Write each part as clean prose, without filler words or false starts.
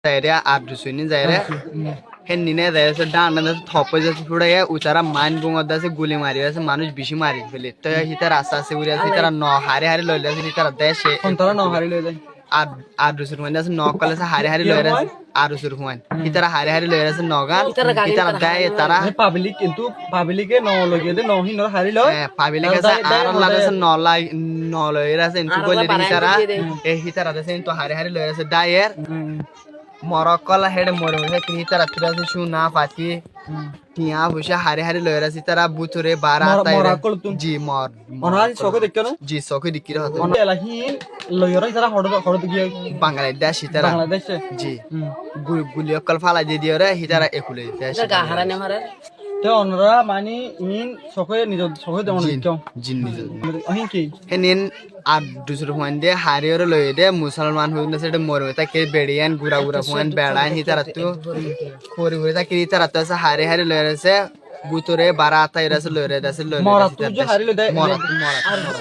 যায় রে আর দুসুনি যায় রে হেন নিনে যায় ডান্ডা থপ যাচ্ছে ফুড়াই উচারা মাইন বুঙর দাসে গুলি মারি আছে মানুষ বেশি মারি ফেলে তো হিতার আস্তে আস্তে উড়ে আছে তারা হারে হারে লইলে আছে তারা দেশে তারা ন হারি লই যায় আর দুসুর মানে আছে নক কলে হারে হারে লইরে আছে আর দুসুর হুয়ান হিতারা হারে হারে লইরে আছে নগান হিতারা দেয় তারা পাবলিক কিন্তু পাবলিকে ন লগে দে নহি ন হারি লয় পাবলিক আছে আর আল্লাহ আছে নলাই নলইরে আছে ইনকু কইলে হিতারা হিতারা আছে তো হারে হারে লইরে আছে দায়ের মরকল হেড মরে তিনি তারা তুরা শুনা পাতি টিয়া বুঝা হারে হারে লয়ের আছে তারা বুতরে বারা তাই জি মর অনাজ চোখে দেখছ না জি চোখে দিকির হতো এলাহি লয়ের যারা হড় হড় গিয়ে বাংলাদেশ তারা বাংলাদেশে জি গুলি অকল ফালা দিয়ে দিয়ে রে হিতারা একুলে দেশ গা হারানে মারে তো অনরা মানে ইন চোখে নিজ চোখে দেন জিন নিজ অহিন কি হেনিন আর দুসর হুয়ান দে হারিয়র লয়ে দে মুসলমান হুন সেটা মরবে তাকে বেড়িয়ান গুরা গুরা হুয়ান বেড়ান হিতারা তো খরি খরি তাকে হিতারা তো হারে হারে লয়ে আছে বুতরে বারা তাই রাসে লয়ে আছে লয়ে মরা তো যে হারি লই দেয় মরা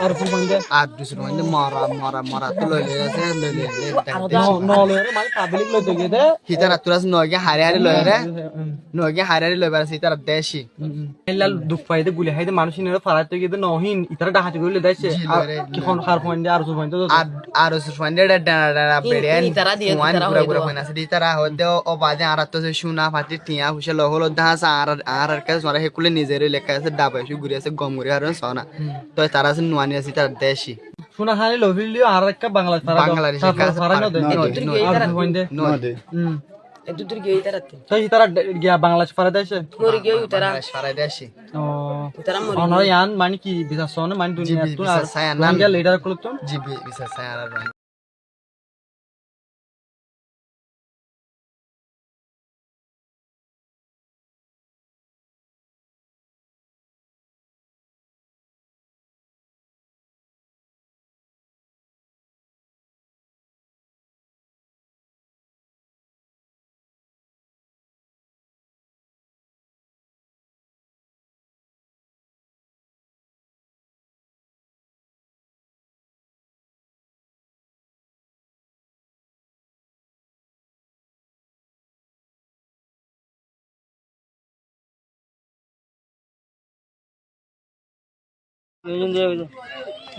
আর ফুল বন্ধে আর দুসর হুয়ান দে মরা তো লয়ে আছে লয়ে ন লয়ের মানে পাবলিক লই দগে দে হিতারা তুরাস নগে হারে হারে লয়ে রে নগে হারে হারে লয়ে আছে হিতারা দেশি এলাল দুঃখ পাইতে গুলি হাইতে মানুষ নিরে ফারাতে গিয়ে নহিন ইতারা ডাহাতে গইলে দেশে কি কোন হার পয়েন্ট আর সুর পয়েন্ট আর সুর পয়েন্ট ডাড়া বেড়িয়ান হুয়ান গুরা গুরা হুয়ান আছে হিতারা হতে ও বাজে আর তো শুনা ফাটি টিয়া হুসে লহল দাস আর কাছে মারা হেকুলে নিজের লেখা আছে ডাবাইছি ঘুরে আছে গম ঘুরে আর সোনা তো তারা আছে নোয়ানি আছে তার দেশি শোনা হানি লভিলিও আর একটা বাংলাদেশ ফারা ন দে আর পয়েন্ট নদে এদুর গিয়ে তারাতে তো ইতারা গিয়া বাংলাদেশ ফারা দেশে মরি গিয়ে তারা সারা দেশি ও তারা মরি অনর ইয়ান মানে কি বিশ্বাস না মানে দুনিয়া তো আর গিয়া লিডার করতো জি বিশ্বাস আর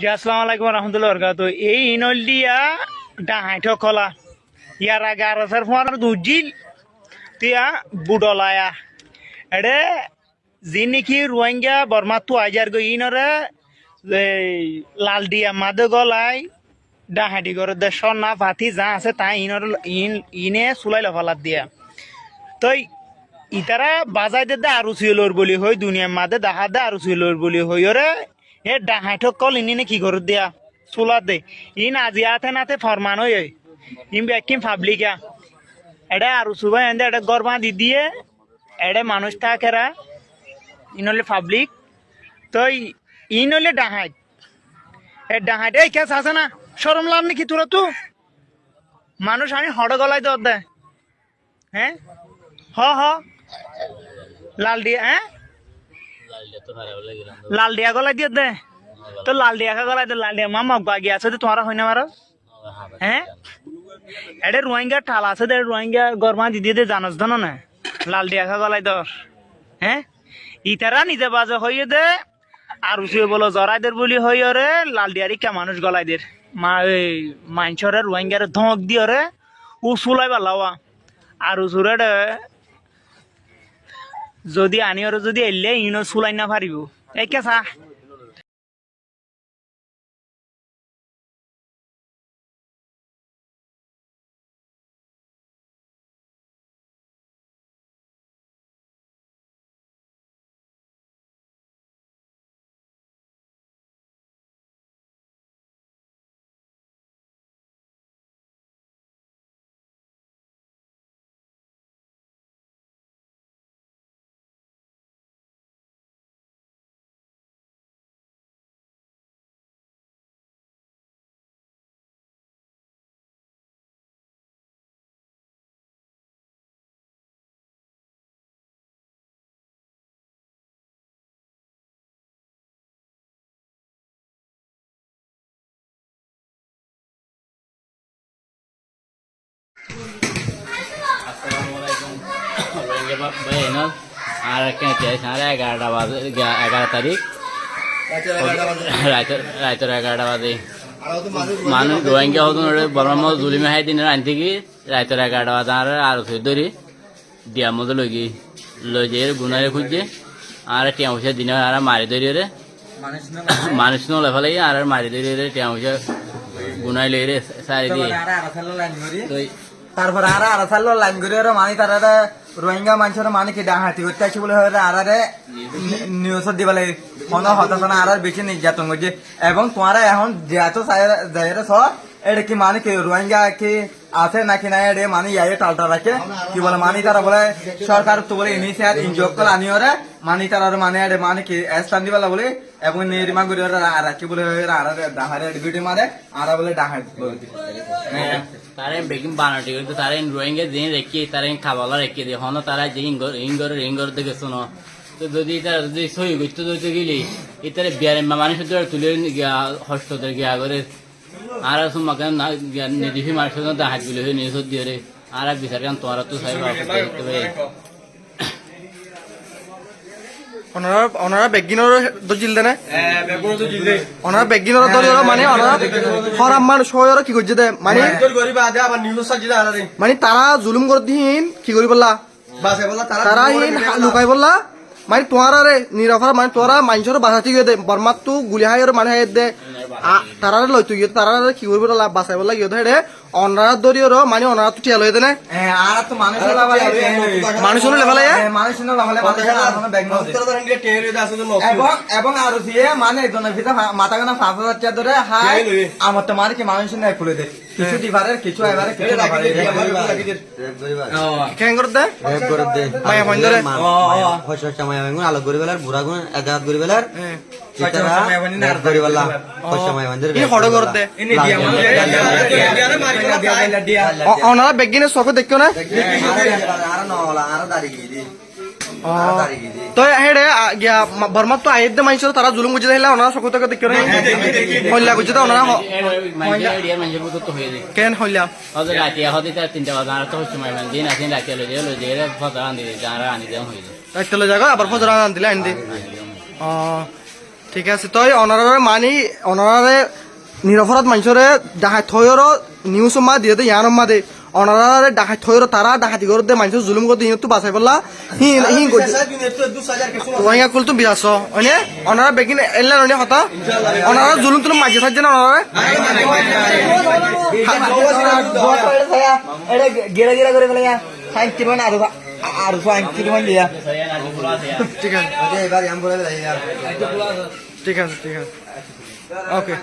আসসালামু আলাইকুম রহমতুল্লাহ বরকাত এই ইনলিয়া ডাহাইঠ কলা ইয়ার আগে আর ফোন দুজিল তিয়া বুডলায়া এডে যি নেকি রোহিঙ্গা বর্মা তো আইজার গো ইনরে লাল দিয়া মাদে গলাই ডাহাইটি করে দেশ না ভাতি যা আছে তাই ইনে চুলাই লফালাত দিয়া তই ইতারা বাজাই দে আরো চুইলর বলি হই দুনিয়ার মাদে দেখা দে আরো চুইলর বলি হই রে এ ডাহাইঠক কল ইনি কি করে দিয়া চুলা দে ইন আজি আতে নাতে ফরমান হই ইন ব্যাকিম পাবলিকা এটা আরো সুবাই এনে এটা গরমা দি দিয়ে এটা মানুষ থাকেরা ইনলে পাবলিক তো ইনলে ডাহাইট এ ডাহাইট এই কেস আছে না শরম লাভ নাকি তোরা তো মানুষ আমি হড় গলায় দর দে হ্যাঁ হ লাল দিয়া হ্যাঁ লাল দিয়া গলাই দিয়ে দে তো লাল দিয়া গলাই দে লাল দিয়া মামা বাগি আছে তোমার হয় না মারো হ্যাঁ এটা রোহিঙ্গা ঠাল আছে দে রোহিঙ্গা গরমা দিদি দে জানাস ধন না লাল দিয়া গলাই দর হ্যাঁ ইতারা নিজে বাজে হইয়ে দে আর উচিয়ে বলো জরাইদের বলি হইয় রে লাল দিয়ারি কে মানুষ গলাই দের মাইনছরে রোহিঙ্গারে ধমক দিয়ে রে ও চুলাই পালাওয়া আর উচুরে যদি আনিয়র যদি এলে ইনো চুলাই না পারিব একে চা আর সাড়ে 11টা বাজে 11 তারিখ রাতের 11টা বাজে মানুষ রোহিঙ্গা হতো বর্ম জুলিমে হাই দিনের আন থেকে রাতের 11টা বাজে আর ধরি দিয়ার মধ্যে লই যে গুনারে খুঁজছে আর টিয়া পয়সা দিনে আর মারি ধরি রে মানুষ নলে ফেলাই আর মারি ধরি রে টিয়া পয়সা গুনাই লই রে সারি দিয়ে তারপরে আর সাল্লো লাইন করে মানে তারা রোহিঙ্গা মানুষের মানে কি ডাহাতি করতে আসি বলে আরে নিউজত দিব লাগে হতাশ না আর বেশি নির্যাতন করছে এবং তোমারা এখন যেহেতু ছ এটা কি মানে কি রোহিঙ্গা কি আছে নাকি না এটা মানে ইয়ে টালটা রাখে কি বলে মানে তারা বলে সরকার তো বলে ইনিশিয়ার ইনজোক করে আনি ওরা মানে তারা মানে এটা মানে কি স্থান দিবেলা বলে এবং নির্মা করে ওরা আর কি বলে আর ডাহারে বিটি মারে আর বলে ডাহার তারা বেকিং বানাটি কিন্তু তারা রোহিঙ্গা যে রেখে তারা খাবালা রেখে দিয়ে হন তারা যে ইঙ্গর দেখে শোনো তো যদি তারা যদি সই করতে ধরতে গেলে এটারে বিয়ারে মানুষের দ্বারা তুলে হস্তদের গিয়া করে আর তোমাকে নির্দিষ্ট মানুষের জন্য হাত গুলো হয়ে নিয়ে দিয়ে রে আর বিচার কারণ তোমার তো সাইব ওনারা বেগিনৰ দজিল দেনে ওনারা বেগিনৰ দলিৰ মানে ওনারা হরাম মান শয়ৰ কি কৰিছে দে মানে মানে তারা জুলুম কৰি দিন কি কৰি বলা তারা হিন লুকাই বলা মানে তোমারে নিরফার মানে তোরা মানুষের বাঁচাতে গিয়ে দে বর্মাতো গুলি হাইয়ের মানে হাই দে তারা লইতো গিয়ে তারা কি করবো লাভ বাঁচাই বলা গিয়ে ধরে অনারা দরিয়র মানে অনারা তো টিয়া লই দেনে আর তো মানুষের লেভেলে এবং আর মানে একজনের ভিতরে মাথা গানা 5,000 টাকা ধরে হাই আমার তো মানে কি মানুষ নাই খুলে দে কিছু দিবারে কিছু এবারে কিছু কেন করে দে মায়া ফোন ধরে পয়সা মায়া ভাঙুন আলো করি বেলার বুড়া গুণ এগাত করি বেলার ওনারা বেগিনে চকু দেখিও না তো হেডে বর্মাত তো আইদ মানুষের তারা জুলুম গুজি দিলে ওনারা চকু তকু দেখিও না হল্লা গুজি তো ওনারা কেন হল্লা রাতে হতে 3টা বাজে আর তো সময় মানে দিন আছে রাতে লই যে ফজর আনি দিয়ে আর আনি দেন হই যায় রাতে লই যাগো আবার ফজর আনি দিলে আনি দি ঠিক আছে তই অনারে মানি অনারে নিরপরাধ মানুষরে ডাহাই থয়র নিউজ মা দিয়ে দে ইয়ার মা দে অনারে ডাহাই থয়র তারা ডাহাতি করে দে মানুষ জুলুম করে দিন তো বাঁচাই বললা হি হি রোহিঙ্গা কুল তো বিয়াস অনে অনারা বেগিন এল্লা রনে হতা অনারা জুলুম তুলুম মাঝে থাকছে না অনারে এটা গেরা গেরা করে বলে সাইন কিরমান আর সাইন কিরমান দিয়া ঠিক আছে ঠিক আছে ঠিক আছে ওকে